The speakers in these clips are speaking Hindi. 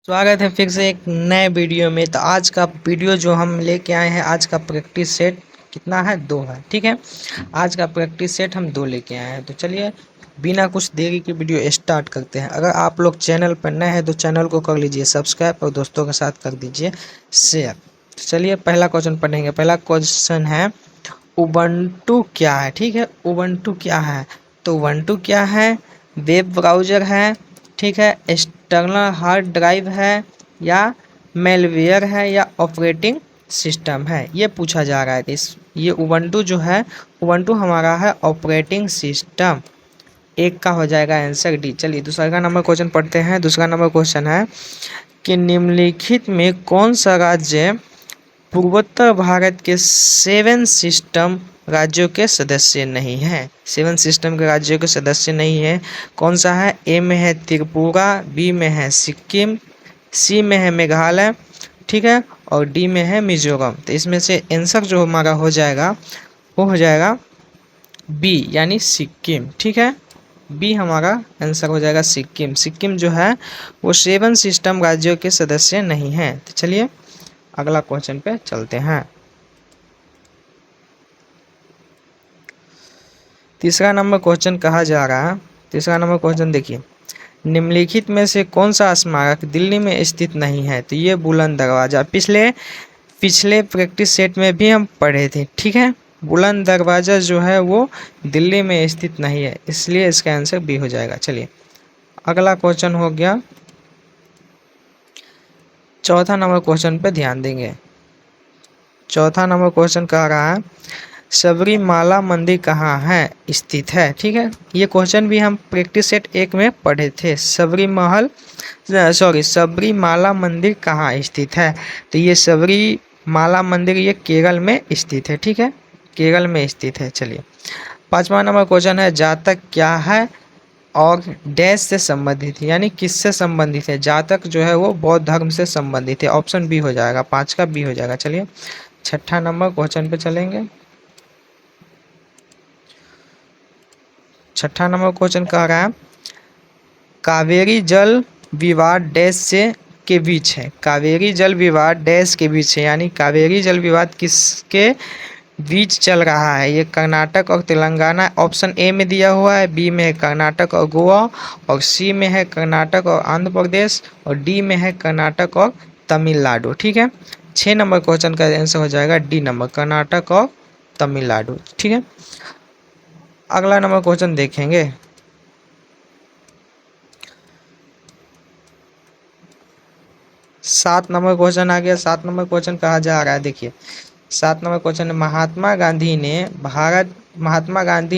स्वागत है फिर से एक नए वीडियो में। तो आज का वीडियो जो हम लेके आए हैं, आज का प्रैक्टिस सेट कितना है? 2 है। ठीक है, आज का प्रैक्टिस सेट हम 2 लेके आए हैं। तो चलिए बिना कुछ देरी के वीडियो स्टार्ट करते हैं। अगर आप लोग चैनल पर नए हैं तो चैनल को कर लीजिए सब्सक्राइब और दोस्तों के साथ कर दीजिए शेयर। तो चलिए पहला क्वेश्चन पढ़ेंगे। पहला क्वेश्चन है उबंटू क्या है? ठीक है, उबंटू क्या है? तो उबंटू क्या है? वेब ब्राउज़र है, ठीक है, एक्सटर्नल हार्ड ड्राइव है, या मेलवेयर है, या ऑपरेटिंग सिस्टम है, ये पूछा जा रहा है। ये उबंटू जो है, उबंटू हमारा है ऑपरेटिंग सिस्टम। एक का हो जाएगा आंसर डी। चलिए दूसरा नंबर क्वेश्चन पढ़ते हैं। दूसरा नंबर क्वेश्चन है कि निम्नलिखित में कौन सा राज्य पूर्वोत्तर भारत के 7 सिस्टम राज्यों के सदस्य नहीं है? 7 सिस्टम के राज्यों के सदस्य नहीं है। कौन सा है? ए में है त्रिपुरा, बी में है सिक्किम, सी में है मेघालय, ठीक है, और डी में है मिजोरम। तो इसमें से आंसर जो हमारा हो जाएगा वो हो जाएगा बी, यानी सिक्किम। ठीक है, बी हमारा आंसर हो जाएगा सिक्किम। सिक्किम जो है वो 7 सिस्टम राज्यों के सदस्य नहीं है। तो चलिए अगला क्वेश्चन पे चलते हैं। तीसरा नंबर क्वेश्चन कहा जा रहा है। तीसरा नंबर क्वेश्चन देखिए, निम्नलिखित में से कौन सा स्मारक दिल्ली में स्थित नहीं है? तो ये बुलंद दरवाजा पिछले पिछले प्रैक्टिस सेट में भी हम पढ़े थे। ठीक है, बुलंद दरवाजा जो है वो दिल्ली में स्थित नहीं है, इसलिए इसका आंसर बी हो जाएगा। चलिए अगला क्वेश्चन हो गया, चौथा नंबर क्वेश्चन पे ध्यान देंगे। चौथा नंबर क्वेश्चन कह रहा है सबरीमाला मंदिर कहाँ है स्थित है? ठीक है, ये क्वेश्चन भी हम प्रैक्टिस सेट 1 में पढ़े थे। सबरीमाला मंदिर कहाँ स्थित है? तो ये सबरीमाला मंदिर ये केरल में स्थित है। ठीक है, केरल में स्थित है। चलिए पांचवा नंबर क्वेश्चन है जातक क्या है और डैश से संबंधित है, यानी किससे संबंधित है? जातक जो है वो बौद्ध धर्म से संबंधित है। ऑप्शन बी हो जाएगा, 5 का बी हो जाएगा। चलिए छठा नंबर क्वेश्चन पे चलेंगे। छठा नंबर क्वेश्चन कह रहा है कावेरी जल विवाद डैश से के बीच है। कावेरी जल विवाद डैश के बीच है, यानी कावेरी जल विवाद किसके बीच चल रहा है? ये कर्नाटक और तेलंगाना। ऑप्शन ए में दिया हुआ है, बी में है कर्नाटक और गोवा, और सी में है कर्नाटक और आंध्र प्रदेश, और डी में है कर्नाटक और तमिलनाडु। ठीक है, 6 नंबर क्वेश्चन का आंसर हो जाएगा डी नंबर, कर्नाटक और तमिलनाडु। ठीक है, अगला नंबर क्वेश्चन देखेंगे। सात नंबर क्वेश्चन आ गया। 7 नंबर क्वेश्चन कहा जा रहा है, देखिए 7 नंबर क्वेश्चन, महात्मा गांधी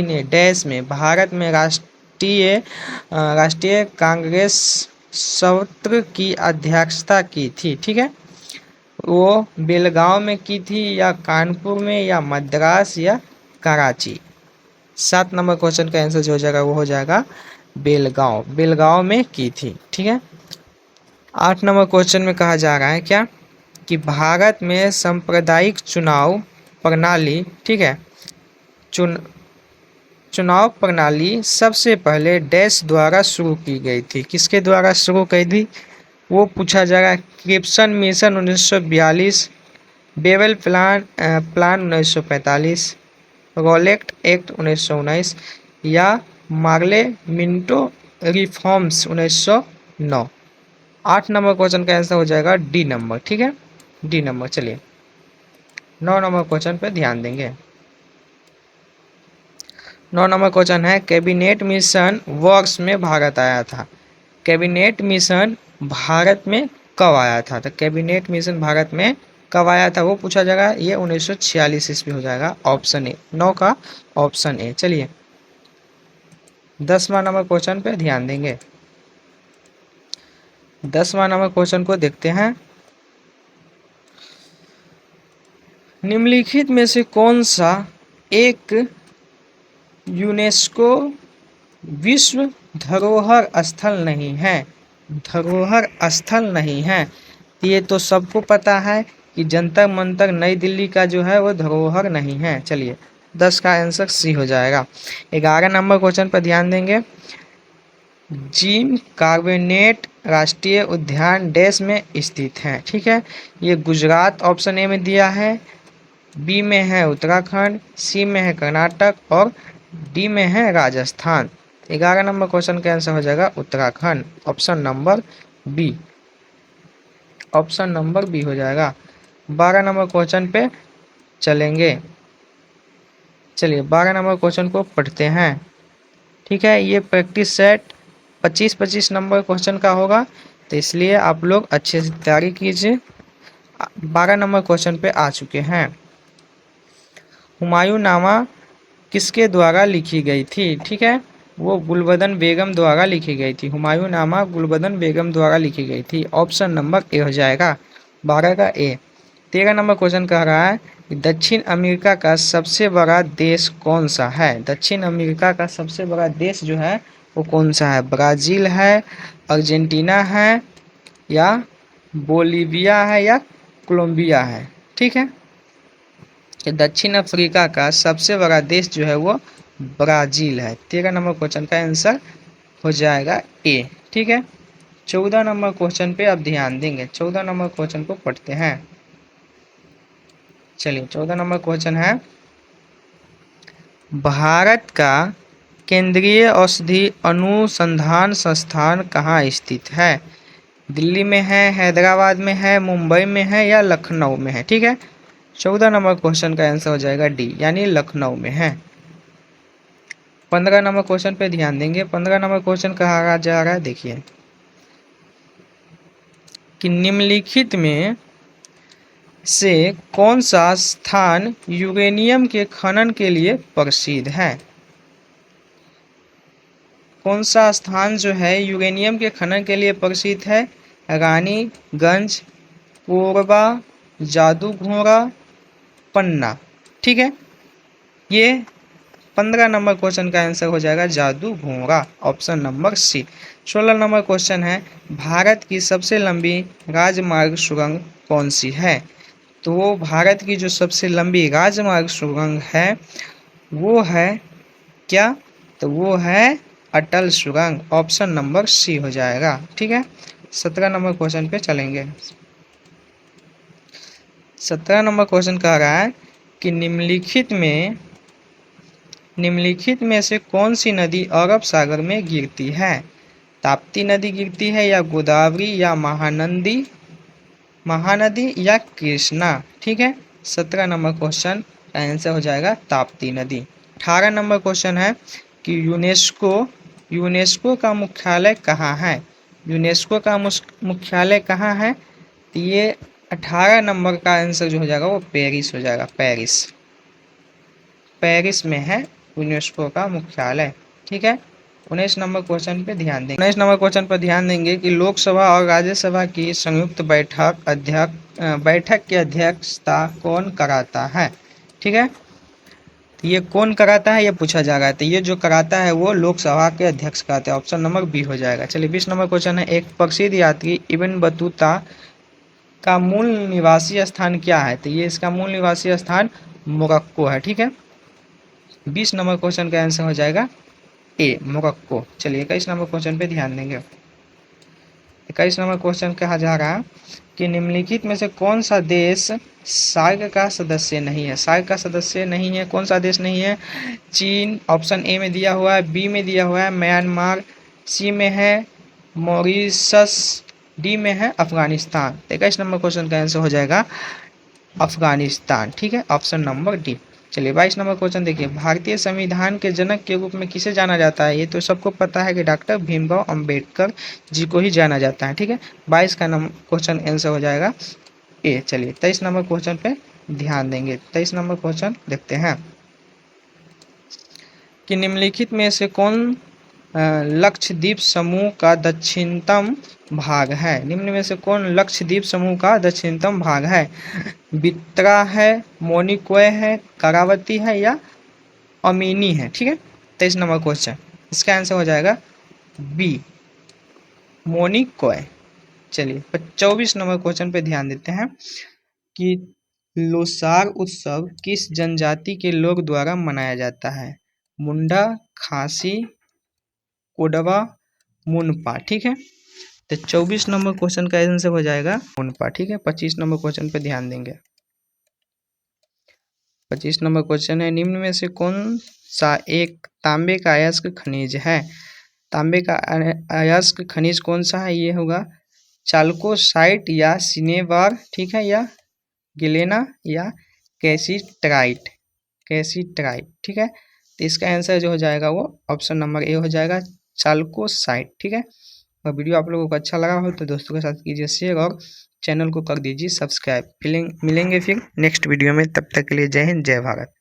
ने डैश में भारत में राष्ट्रीय कांग्रेस सत्र की अध्यक्षता की थी। ठीक है, वो बेलगांव में की थी, या कानपुर में, या मद्रास, या कराची? 7 नंबर क्वेश्चन का आंसर जो हो जाएगा वो हो जाएगा बेलगांव, बेलगांव में की थी। ठीक है, 8 नंबर क्वेश्चन में कहा जा रहा है क्या कि भारत में सांप्रदायिक चुनाव प्रणाली, ठीक है, चुनाव प्रणाली सबसे पहले डैश द्वारा शुरू की गई थी? किसके द्वारा शुरू की थी वो पूछा जा रहा है। Cripps mission 1942, Wavell plan 1945, Rowlatt act 1919, या Morley Minto reforms 1909? 8 number question का आंसर हो जाएगा डी नंबर। ठीक है, डी नंबर। चलिए 9 नंबर क्वेश्चन पे ध्यान देंगे। 9 नंबर क्वेश्चन है कैबिनेट मिशन वर्ष में भारत आया था? कैबिनेट मिशन भारत में कब आया था? तो कैबिनेट मिशन भारत में कब आया था वो पूछा जाएगा। ये 1946 ईस्वी हो जाएगा, ऑप्शन ए। 9 का ऑप्शन ए। चलिए 10वां नंबर क्वेश्चन पे ध्यान देंगे। 10वां नंबर क्वेश्चन को देखते हैं। निम्नलिखित में से कौन सा एक यूनेस्को विश्व धरोहर स्थल नहीं है? धरोहर स्थल नहीं है, ये तो सबको पता है कि जंतर मंतर नई दिल्ली का जो है वो धरोहर नहीं है। चलिए 10 का आंसर सी हो जाएगा। 11 नंबर क्वेश्चन पर ध्यान देंगे। जिम कार्बोनेट राष्ट्रीय उद्यान देश में स्थित है। ठीक है, ये गुजरात ऑप्शन ए में दिया है, बी में है उत्तराखंड, सी में है कर्नाटक और डी में है राजस्थान। 11 नंबर क्वेश्चन का आंसर हो जाएगा Uttarakhand, option number B, option number B हो जाएगा। 12 नंबर क्वेश्चन पे चलेंगे। चलिए 12 नंबर क्वेश्चन को पढ़ते हैं। ठीक है, ये प्रैक्टिस सेट 25-25 नंबर क्वेश्चन का होगा, तो इसलिए आप लोग अच्छे से तैयारी कीजिए। 12 नंबर क्वेश्चन पे आ चुके हैं। हुमायूं नामा किसके द्वारा लिखी गई थी? ठीक है, वो गुलबदन बेगम द्वारा लिखी गई थी। हुमायूं नामा गुलबदन बेगम द्वारा लिखी गई थी, ऑप्शन नंबर ए हो जाएगा, 12 का ए। 13 नंबर क्वेश्चन कह रहा है कि दक्षिण अमेरिका का सबसे बड़ा देश कौन सा है? दक्षिण अमेरिका का सबसे बड़ा देश जो है वो कौन सा है? ब्राज़ील है, अर्जेंटीना है, या बोलीविया है, या कोलंबिया है? ठीक है, कि दक्षिण अफ्रीका का सबसे बड़ा देश जो है वो ब्राज़ील है। 13 नंबर क्वेश्चन का आंसर हो जाएगा ए। ठीक है, 14 नंबर क्वेश्चन पे अब ध्यान देंगे। 14 नंबर क्वेश्चन को पढ़ते हैं। चलिए 14 नंबर क्वेश्चन है, भारत का केंद्रीय औषधि अनुसंधान संस्थान कहाँ स्थित है? दिल्ली में है, हैदराबाद में है, मुंबई में है, या लखनऊ में है? ठीक है, 14 नंबर क्वेश्चन का आंसर हो जाएगा डी, यानी लखनऊ में है। 15 नंबर क्वेश्चन पे ध्यान देंगे। 15 नंबर क्वेश्चन कहा जा रहा है, देखिए कि निम्नलिखित में से कौन सा स्थान यूरेनियम के खनन के लिए प्रसिद्ध है? कौन सा स्थान जो है यूरेनियम के खनन के लिए प्रसिद्ध है? रानीगंज, कोरबा, जादूघोड़ा, पन्ना। ठीक है, ये 15 नंबर क्वेश्चन का आंसर हो जाएगा Jadugora, option number C. 16 number question है, भारत की सबसे लंबी राजमार्ग सुरंग कौन सी है? तो भारत की जो सबसे लंबी राजमार्ग सुरंग है वो है क्या? तो वो है अटल सुरंग, ऑप्शन नंबर सी हो जाएगा। ठीक है, 17 नंबर क्वेश्चन पे चलेंगे। 17 नंबर क्वेश्चन कह रहा है कि निम्नलिखित में से कौन सी नदी अरब सागर में गिरती है? ताप्ती नदी गिरती है, या गोदावरी, या महानदी, या कृष्णा? ठीक है, 17 नंबर क्वेश्चन का आंसर हो जाएगा ताप्ती नदी। 18 नंबर क्वेश्चन है कि यूनेस्को का मुख्यालय कहाँ है? यूनेस्को का मुख्यालय कहाँ है? तो ये 18 नंबर का आंसर जो हो जाएगा वो पेरिस हो जाएगा, पेरिस में है यूनेस्को का मुख्यालय। ठीक है, 19 नंबर क्वेश्चन पे ध्यान देंगे। 19 नंबर क्वेश्चन पर ध्यान देंगे कि लोकसभा और राज्यसभा की संयुक्त बैठक की अध्यक्षता कौन कराता है? ठीक है, तो ये कौन कराता है ये पूछा जा रहा है, तो ये जो कराता है वो लोकसभा के अध्यक्ष कराते हैं, ऑप्शन नंबर बी हो जाएगा। चलिए 20 नंबर क्वेश्चन है, एक प्रसिद्ध यात्री इब्न बतूता का मूल निवासी स्थान क्या है? तो ये इसका मूल निवासी स्थान मोरक्को है। ठीक है, 20 नंबर क्वेश्चन का आंसर हो जाएगा ए, मोरक्को। चलिए 21 नंबर क्वेश्चन पे ध्यान देंगे। 21 नंबर क्वेश्चन कहा जा रहा है कि निम्नलिखित में से कौन सा देश सार्क का सदस्य नहीं है? सार्क का सदस्य नहीं है, कौन सा देश नहीं है? चीन, ऑप्शन ए में दिया हुआ है, बी में दिया हुआ है म्यांमार, सी में है मॉरिशस, डी में है अफगानिस्तान। 21 नंबर क्वेश्चन का आंसर हो जाएगा अफगानिस्तान। ठीक है, ऑप्शन नंबर डी। चलिए 22 नंबर क्वेश्चन देखिए, भारतीय संविधान के जनक के रूप में किसे जाना जाता है? ये तो सबको पता है कि डॉक्टर भीमराव अंबेडकर जी को ही जाना जाता है। ठीक है, 22 का क्वेश्चन आंसर हो जाएगा ए। चलिए 23 नंबर क्वेश्चन पे ध्यान देंगे। 23 नंबर क्वेश्चन देखते हैं कि निम्नलिखित में से कौन लक्षद्वीप समूह का दक्षिणतम भाग है? निम्न में से कौन लक्षद्वीप समूह का दक्षिणतम भाग है? बित्रा है, मोनिकोय है, करावती है, या अमीनी है? ठीक है, 23 नंबर क्वेश्चन, इसका आंसर हो जाएगा बी, मोनिकोय। चलिए 24 नंबर क्वेश्चन पे ध्यान देते हैं कि लोसार उत्सव किस जनजाति के लोग द्वारा मनाया जाता है? मुंडा, खासी, कोडवा, मुनपा। ठीक है, तो 24 नंबर क्वेश्चन का आंसर हो जाएगा मुनपा। ठीक है, 25 नंबर क्वेश्चन पे ध्यान देंगे। 25 नंबर क्वेश्चन है, निम्न में से कौन सा एक तांबे का अयस्क खनिज है? तांबे का अयस्क खनिज कौन सा है? ये होगा चाल्कोसाइट या सिनेबार, ठीक है, या गिलेना या कैसीट्राइट, कैसीट्राइट। ठीक है, तो इसका आंसर जो हो जाएगा वो ऑप्शन नंबर ए हो जाएगा, चाल्कोसाइट। ठीक है, और वीडियो आप लोगों को अच्छा लगा हो तो दोस्तों के साथ कीजिए शेयर और चैनल को कर दीजिए सब्सक्राइब। मिलेंगे फिर नेक्स्ट वीडियो में, तब तक के लिए जय हिंद, जय भारत।